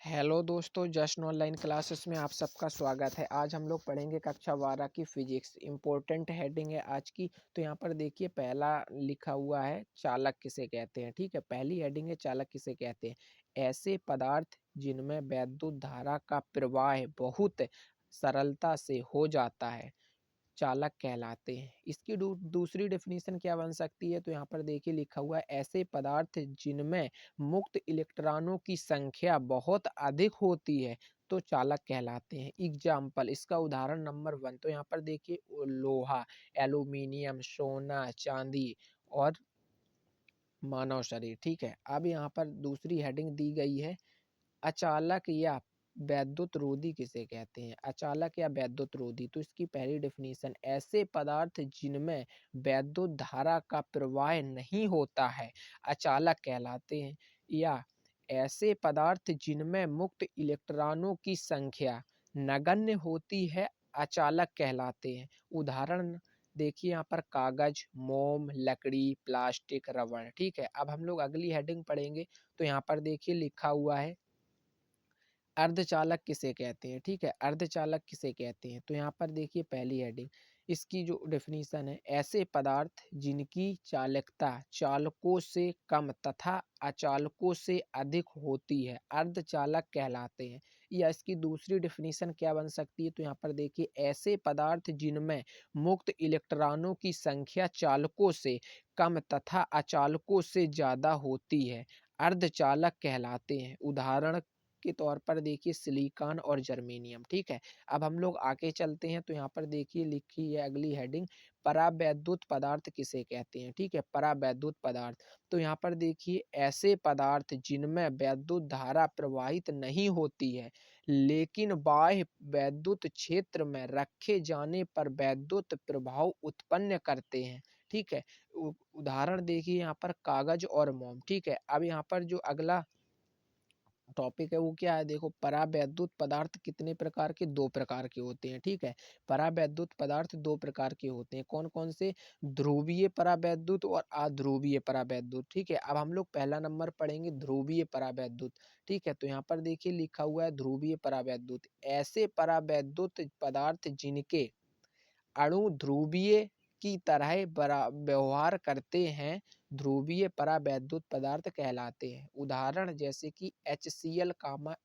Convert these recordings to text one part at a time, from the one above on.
Hello दोस्तों, जशन online classes में आप सबका स्वागत है। आज हम लोग पढ़ेंगे कक्षा 12 की फिजिक्स। इम्पोर्टेंट हेडिंग है आज की। तो यहाँ पर देखिए पहला लिखा हुआ है चालक किसे कहते हैं। ठीक है, पहली हेडिंग है चालक किसे कहते हैं। ऐसे पदार्थ जिनमें वैद्युत धारा का प्रवाह बहुत सरलता से हो जाता है चालक कहलाते हैं। इसकी दूसरी डेफिनेशन क्या बन सकती है, तो यहाँ पर देखिए लिखा हुआ है ऐसे पदार्थ जिनमें मुक्त इलेक्ट्रॉनों की संख्या बहुत अधिक होती है तो चालक कहलाते हैं। एग्जाम्पल, इसका उदाहरण नंबर 1, तो यहाँ पर देखिए लोहा, एल्यूमिनियम, सोना, चांदी और मानव शरीर। ठीक है, अब यहाँ पर दूसरी हेडिंग दी गई है अचालक या वैद्युत रोधी किसे कहते हैं। अचालक या वैद्युत रोधी, तो इसकी पहली डेफिनेशन ऐसे पदार्थ जिनमें वैद्युत धारा का प्रवाह नहीं होता है अचालक कहलाते हैं। या ऐसे पदार्थ जिनमें मुक्त इलेक्ट्रॉनों की संख्या नगण्य होती है अचालक कहलाते हैं। उदाहरण देखिए यहाँ पर कागज, मोम, लकड़ी, प्लास्टिक, रबड़। ठीक है, अब हम लोग अगली हेडिंग पढ़ेंगे। तो यहाँ पर देखिए लिखा हुआ है अर्धचालक किसे कहते हैं। ठीक है, अर्धचालक किसे कहते हैं, तो यहाँ पर देखिए पहली हेडिंग, इसकी जो डेफिनेशन है ऐसे पदार्थ जिनकी चालकता चालकों से कम तथा अचालकों से अधिक होती है अर्धचालक कहलाते हैं। या इसकी दूसरी डेफिनेशन क्या बन सकती है, तो यहाँ पर देखिए ऐसे पदार्थ जिनमें मुक्त इलेक्ट्रॉनों की संख्या चालकों से कम तथा अचालकों से ज़्यादा होती है अर्धचालक कहलाते हैं। उदाहरण के तौर पर देखिए सिलिकॉन और जर्मेनियम। ठीक है, अब हम लोग आगे चलते हैं। तो यहाँ पर देखिए लिखी है अगली हेडिंग परावैद्युत पदार्थ किसे कहते हैं। ठीक है, परावैद्युत पदार्थ, तो यहाँ पर देखिए ऐसे पदार्थ जिनमें वैद्युत धारा प्रवाहित नहीं होती है लेकिन बाह्य वैद्युत क्षेत्र में रखे जाने पर वैद्युत प्रभाव उत्पन्न करते हैं। ठीक है, उदाहरण देखिए यहाँ पर कागज और मोम। ठीक है, अब यहाँ पर जो अगला टॉपिक है वो क्या है, देखो परावैद्युत पदार्थ कितने प्रकार के, दो प्रकार के होते हैं। ठीक है, परावैद्युत पदार्थ दो प्रकार के होते हैं। कौन कौन से, ध्रुवीय परावैद्युत और अध्रुवीय परावैद्युत। ठीक है, अब हम लोग पहला नंबर पढ़ेंगे ध्रुवीय परावैद्युत। ठीक है, तो यहाँ पर देखिए लिखा हुआ है ध्रुवीय परावैद्युत ऐसे परावैद्युत पदार्थ जिनके अणु ध्रुवीय की तरह व्यवहार करते हैं ध्रुवीय परावैद्युत पदार्थ कहलाते हैं। उदाहरण जैसे कि HCl,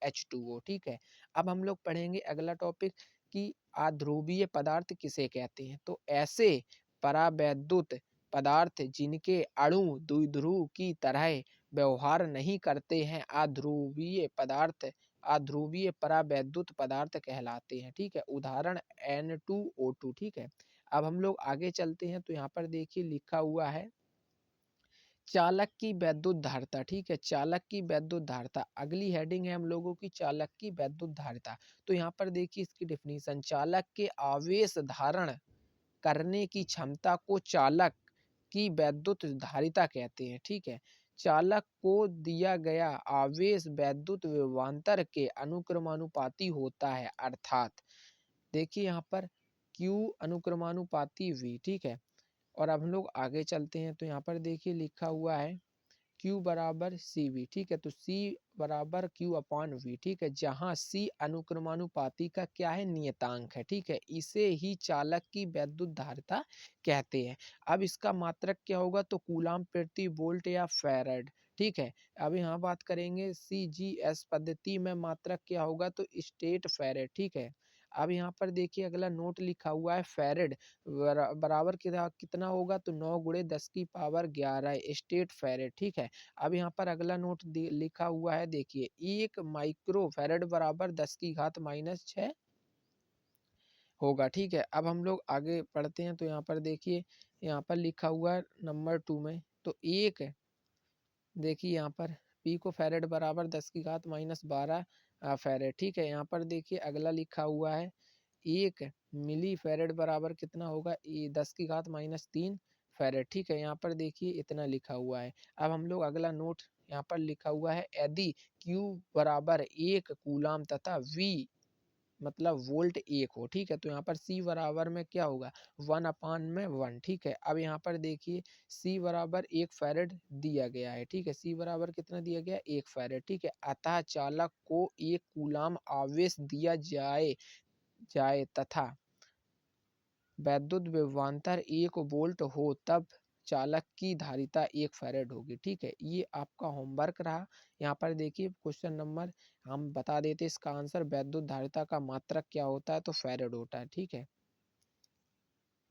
H2O। ठीक है, अब हम लोग पढ़ेंगे अगला टॉपिक कि अध्रुवीय पदार्थ किसे कहते हैं। तो ऐसे परावैद्युत पदार्थ जिनके अणु द्विध्रुव की तरह व्यवहार नहीं करते हैं अध्रुवीय पदार्थ अध्रुवीय परावैद्युत पदार्थ कहलाते हैं। ठीक है, उदाहरण N2O2। ठीक है, अब हम लोग आगे चलते हैं। तो यहाँ पर देखिए लिखा हुआ है चालक की वैद्युत धारिता। ठीक है, चालक की वैद्युत धारिता अगली हेडिंग है हम लोगों की, चालक की वैद्युत धारिता। तो यहाँ पर देखिए इसकी डेफिनेशन, चालक के आवेश धारण करने की क्षमता को चालक की वैद्युत धारिता कहते हैं। ठीक है, चालक को दिया गया आवेश वैद्युत विभवांतर के अनुक्रमानुपाती होता है, अर्थात देखिए यहाँ पर Q अनुक्रमानुपाती V। ठीक है, और अब हम लोग आगे चलते हैं। तो यहाँ पर देखिए लिखा हुआ है Q बराबर CV। ठीक है, तो C बराबर Q अपॉन V। ठीक है, जहाँ C अनुक्रमानुपाती का क्या है, नियतांक है। ठीक है, इसे ही चालक की वैद्युत धारिता कहते हैं। अब इसका मात्रक क्या होगा, तो कूलाम प्रति वोल्ट या फैराड। ठीक है, अब यहाँ बात करेंगे CGS पद्धति में मात्रक क्या होगा, तो स्टेट फैराड। ठीक है, अब यहाँ पर देखिए अगला नोट लिखा हुआ है फैराड बराबर कितना होगा, तो 9 गुणे 10 की पावर 11 स्टेट फैराड। ठीक है, अब यहाँ पर अगला नोट लिखा हुआ है, देखिए 1 माइक्रो फैराड बराबर 10 की घात -6 होगा। ठीक है, अब हम लोग आगे पढ़ते हैं। तो यहाँ पर देखिए यहाँ पर लिखा हुआ है नंबर 2 में, तो एक देखिए यहाँ पर पीको फैराड बराबर 10 की घात -12 फैराड। ठीक है, यहाँ पर देखिए अगला लिखा हुआ है 1 मिली फैराड बराबर कितना होगा, 10 की घात -3 फैराड। ठीक है, यहाँ पर देखिए इतना लिखा हुआ है। अब हम लोग अगला नोट यहाँ पर लिखा हुआ है यदि Q बराबर 1 कूलाम तथा V मतलब वोल्ट 1 हो, ठीक है। तो यहाँ पर C बराबर में क्या होगा 1/1, ठीक है। अब यहाँ पर देखिए C बराबर 1 फैरेड दिया गया है, ठीक है। C बराबर कितना दिया गया है 1 फैरेड, ठीक है। अतः चालक को 1 कूलाम आवेश दिया जाए जाए तथा वैद्युत विभवांतर 1 वोल्ट हो तब चालक की धारिता 1 फैरेड होगी, ठीक है। ये आपका होमवर्क रहा। यहाँ पर देखिए क्वेश्चन नंबर हम बता देते इसका आंसर, वैद्युत धारिता का मात्रक क्या होता है तो फैरेड होता है, ठीक है।